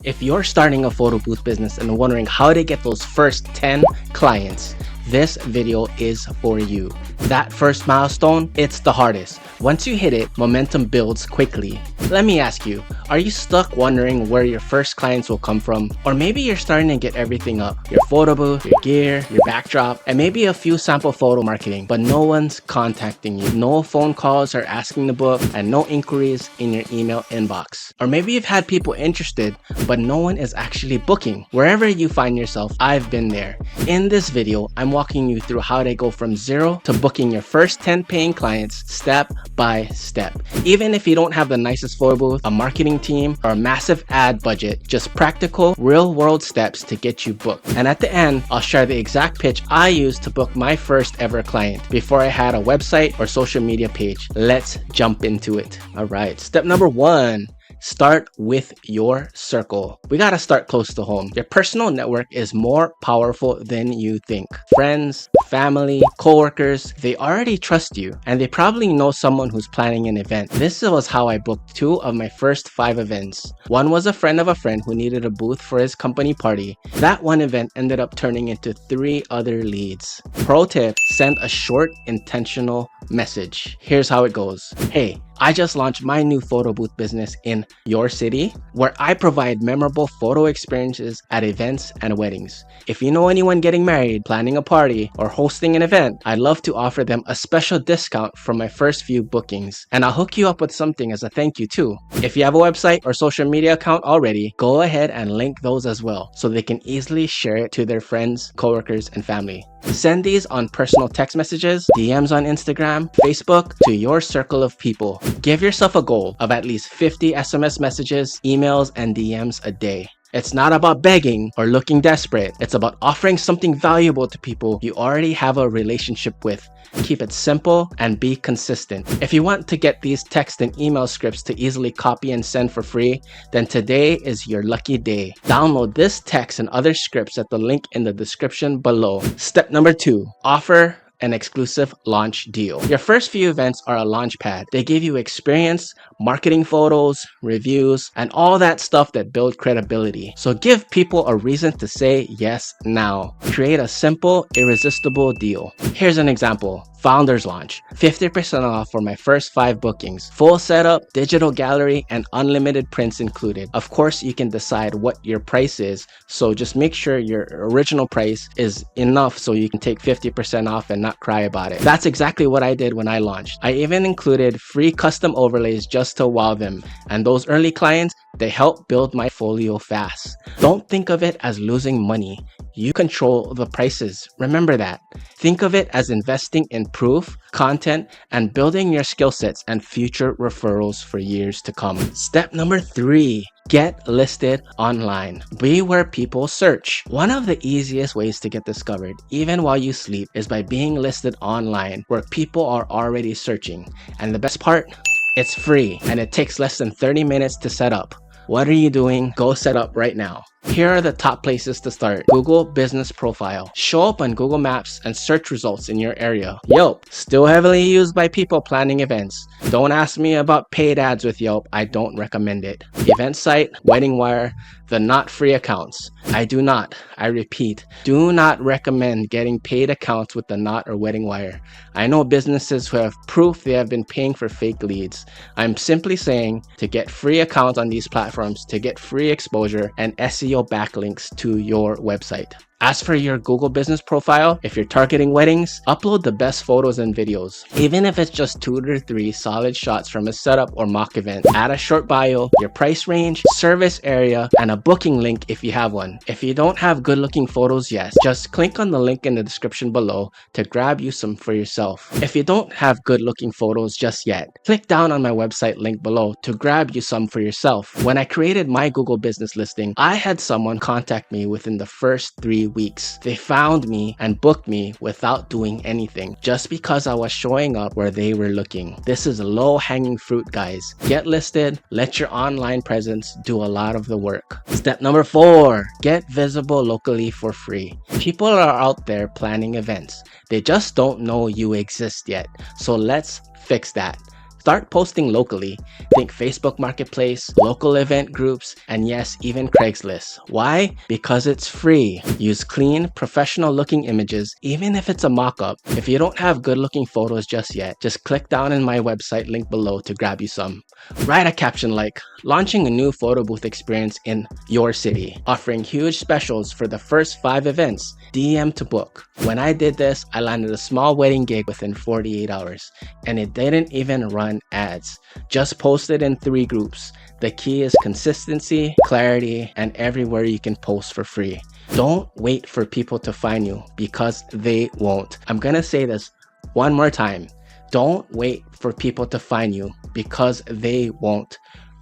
If you're starting a photo booth business and wondering how to get those first 10 clients, this video is for you. That first milestone, it's the hardest. Once you hit it, momentum builds quickly. Let me ask you, are you stuck wondering where your first clients will come from? Or maybe you're starting to get everything up, your photo booth, your gear, your backdrop, and maybe a few sample photo marketing, but no one's contacting you. No phone calls are asking to book, and no inquiries in your email inbox. Or maybe you've had people interested, but no one is actually booking. Wherever you find yourself, I've been there. In this video, I'm walking you through how to go from 0 to booking your first 10 paying clients step by step. Even if you don't have the nicest photo booth, a marketing team, or a massive ad budget, just practical, real-world steps to get you booked. And at the end, I'll share the exact pitch I used to book my first ever client before I had a website or social media page. Let's jump into it. All right, step number 1. Start with your circle. We gotta start close to home. Your personal network is more powerful than you think. Friends, family, coworkers, they already trust you and they probably know someone who's planning an event. This was how I booked 2 of my first 5 events. One was a friend of a friend who needed a booth for his company party. That one event ended up turning into 3 other leads. Pro tip, send a short, intentional message. Here's how it goes. Hey, I just launched my new photo booth business in your city, where I provide memorable photo experiences at events and weddings. If you know anyone getting married, planning a party, or hosting an event, I'd love to offer them a special discount for my first few bookings. And I'll hook you up with something as a thank you too. If you have a website or social media account already, go ahead and link those as well so they can easily share it to their friends, coworkers, and family. Send these on personal text messages, DMs on Instagram, Facebook, to your circle of people. Give yourself a goal of at least 50 SMS messages, emails, and DMs a day. It's not about begging or looking desperate. It's about offering something valuable to people you already have a relationship with. Keep it simple and be consistent. If you want to get these text and email scripts to easily copy and send for free, then today is your lucky day. Download this text and other scripts at the link in the description below. Step number 2, offer an exclusive launch deal. Your first few events are a launch pad. They give you experience, marketing photos, reviews, and all that stuff that build credibility. So give people a reason to say yes now. Create a simple, irresistible deal. Here's an example. Founders Launch, 50% off for my first 5 bookings. Full setup, digital gallery, and unlimited prints included. Of course, you can decide what your price is, so just make sure your original price is enough so you can take 50% off and not cry about it. That's exactly what I did when I launched. I even included free custom overlays just to wow them, and those early clients, they help build my folio fast. Don't think of it as losing money. You control the prices. Remember that. Think of it as investing in proof, content, and building your skill sets and future referrals for years to come. Step number 3. Get listed online. Be where people search. One of the easiest ways to get discovered, even while you sleep, is by being listed online where people are already searching. And the best part? It's free and it takes less than 30 minutes to set up. What are you doing? Go set up right now. Here are the top places to start. Google Business Profile. Show up on Google Maps and search results in your area. Yelp. Still heavily used by people planning events. Don't ask me about paid ads with Yelp. I don't recommend it. Event site, Wedding Wire, the not free accounts. I repeat, do not recommend getting paid accounts with the Knot or Wedding Wire. I know businesses who have proof they have been paying for fake leads. I'm simply saying to get free accounts on these platforms to get free exposure and SEO backlinks to your website. As for your Google Business Profile, if you're targeting weddings, upload the best photos and videos. Even if it's just 2 to 3 solid shots from a setup or mock event. Add a short bio, your price range, service area, and a booking link if you have one. If you don't have good looking photos yet, just click on the link in the description below to grab you some for yourself. If you don't have good looking photos just yet, click down on my website link below to grab you some for yourself. When I created my Google business listing, I had someone contact me within the first 3 weeks. They found me and booked me without doing anything, just because I was showing up where they were looking. This is low-hanging fruit, guys. Get listed, let your online presence do a lot of the work. Step number 4, get visible locally for free. People are out there planning events. They just don't know you exist yet. So let's fix that. Start posting locally. Think Facebook Marketplace, local event groups, and yes, even Craigslist. Why? Because it's free. Use clean, professional looking images, even if it's a mock-up. If you don't have good looking photos just yet, just click down in my website link below to grab you some. Write a caption like, launching a new photo booth experience in your city, offering huge specials for the first 5 events, DM to book. When I did this, I landed a small wedding gig within 48 hours, and it didn't even run ads. Just posted in 3 groups. The key is consistency, clarity, and everywhere you can post for free. Don't wait for people to find you because they won't. I'm gonna say this one more time. Don't wait for people to find you because they won't.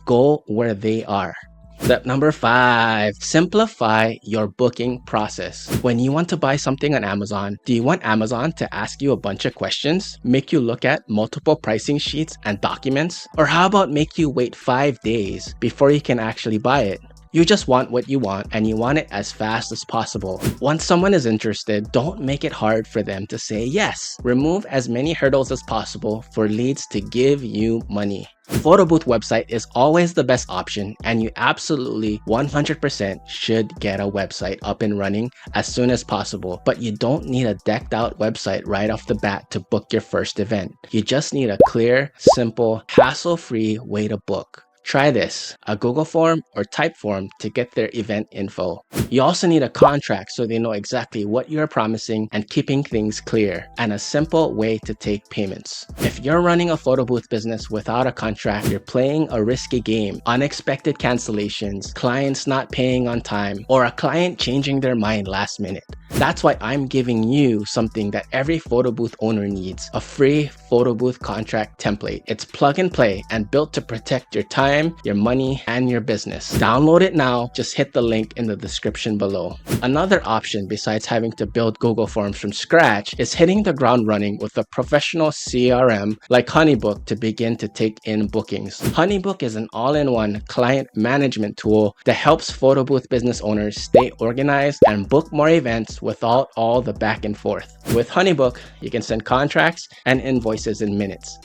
Go where they are. Step number 5, simplify your booking process. When you want to buy something on Amazon, do you want Amazon to ask you a bunch of questions, make you look at multiple pricing sheets and documents? Or how about make you wait 5 days before you can actually buy it? You just want what you want and you want it as fast as possible. Once someone is interested, don't make it hard for them to say yes. Remove as many hurdles as possible for leads to give you money. Photobooth website is always the best option, and you absolutely 100% should get a website up and running as soon as possible. But you don't need a decked out website right off the bat to book your first event. You just need a clear, simple, hassle-free way to book. Try this, a Google form or Typeform to get their event info. You also need a contract so they know exactly what you're promising and keeping things clear, and a simple way to take payments. If you're running a photo booth business without a contract, you're playing a risky game. Unexpected cancellations, clients not paying on time, or a client changing their mind last minute. That's why I'm giving you something that every photo booth owner needs, a free photo booth contract template. It's plug and play and built to protect your time, your money, and your business. Download it now, just hit the link in the description below. Another option besides having to build Google Forms from scratch is hitting the ground running with a professional CRM like Honeybook to begin to take in bookings. Honeybook is an all-in-one client management tool that helps photo booth business owners stay organized and book more events without all the back and forth. With Honeybook, you can send contracts and invoices in minutes.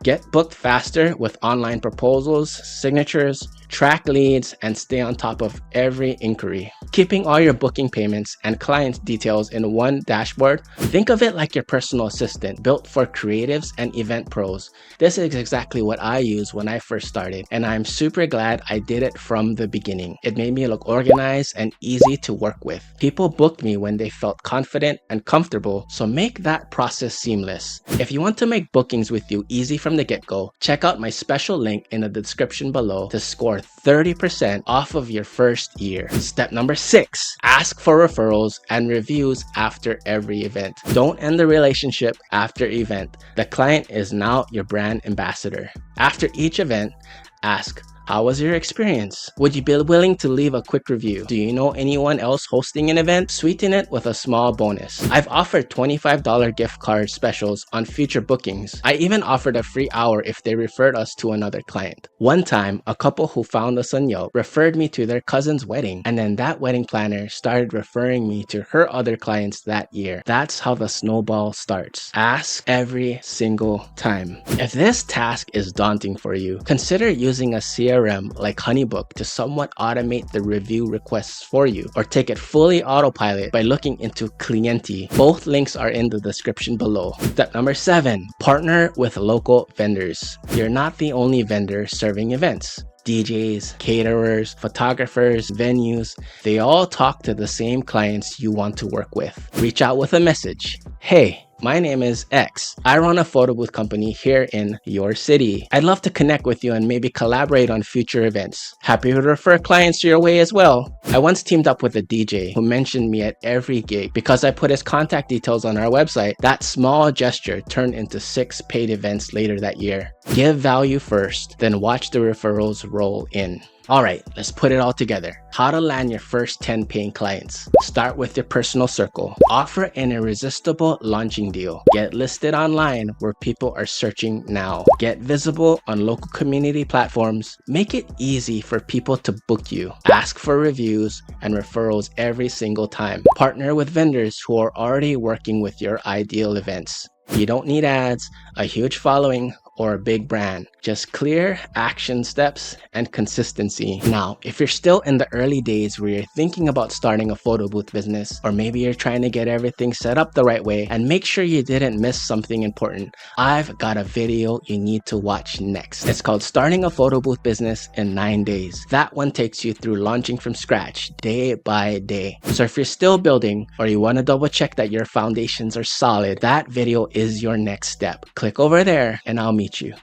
Get booked faster with online proposals, signatures, track leads, and stay on top of every inquiry. Keeping all your booking payments and client details in one dashboard, think of it like your personal assistant built for creatives and event pros. This is exactly what I used when I first started, and I'm super glad I did it from the beginning. It made me look organized and easy to work with. People booked me when they felt confident and comfortable, so make that process seamless. If you want to make bookings with you easy from the get-go, check out my special link in the description below to score 30% off of your first year. Step number 6, ask for referrals and reviews after every event. Don't end the relationship after event. The client is now your brand ambassador. After each event, ask, how was your experience? Would you be willing to leave a quick review? Do you know anyone else hosting an event? Sweeten it with a small bonus. I've offered $25 gift card specials on future bookings. I even offered a free hour if they referred us to another client. One time, a couple who found us on Yelp referred me to their cousin's wedding, and then that wedding planner started referring me to her other clients that year. That's how the snowball starts. Ask every single time. If this task is daunting for you, consider using a CRM like Honeybook to somewhat automate the review requests for you, or take it fully autopilot by looking into Clienti. Both links are in the description below. Step number 7, partner with local vendors. You're not the only vendor serving events. DJs, caterers, photographers, venues, they all talk to the same clients you want to work with. Reach out with a message. Hey, my name is X. I run a photo booth company here in your city. I'd love to connect with you and maybe collaborate on future events. Happy to refer clients your way as well. I once teamed up with a DJ who mentioned me at every gig because I put his contact details on our website. That small gesture turned into 6 paid events later that year. Give value first, then watch the referrals roll in. Alright, let's put it all together. How to land your first 10 paying clients. Start with your personal circle. Offer an irresistible launching deal. Get listed online where people are searching now. Get visible on local community platforms. Make it easy for people to book you. Ask for reviews and referrals every single time. Partner with vendors who are already working with your ideal events. You don't need ads, a huge following, or a big brand. Just clear action steps and consistency. Now, if you're still in the early days where you're thinking about starting a photo booth business, or maybe you're trying to get everything set up the right way and make sure you didn't miss something important, I've got a video you need to watch next. It's called Starting a Photo Booth Business in 9 Days. That one takes you through launching from scratch, day by day. So if you're still building, or you want to double check that your foundations are solid, that video is your next step. Click over there and I'll meet you.